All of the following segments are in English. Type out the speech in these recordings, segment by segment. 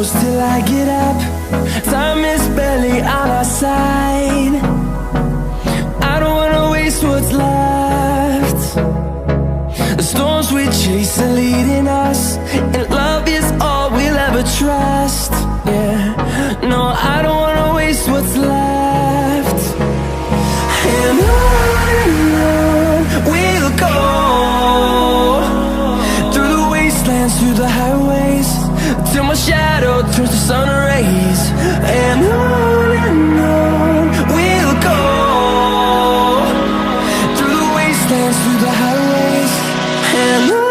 close till I get up. Time is barely on our side. I don't wanna waste what's left. The storms we chase are leading us, and love is all we'll ever trust. Yeah, no, I don't wanna waste what's left. And on we'll go, through the wastelands, through the highways, till my shadow turns to sun rays. And on we'll go, through the wastelands, through the highways, and on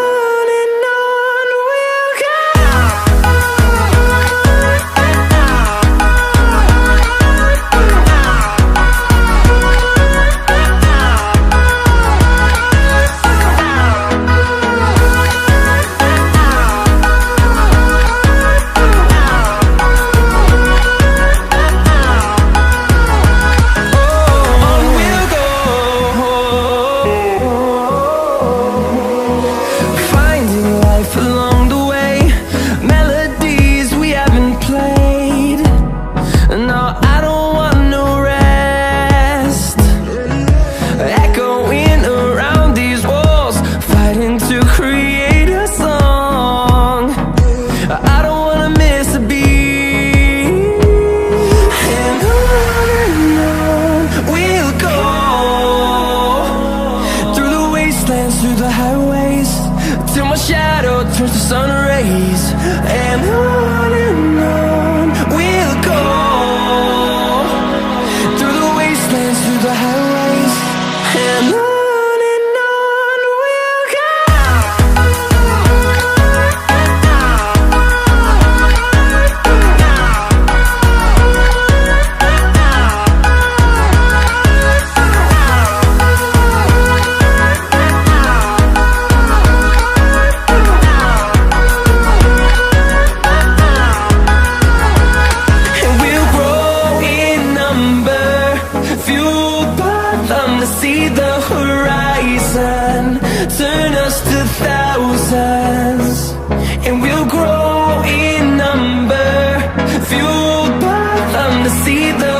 we'll go. Through the highways, till my shadow turns to sun rays. And on we'll go, through the wastelands, through the highways, and on we'll go. See the horizon, turn us to thousands, and we'll grow in number, fueled by them to see the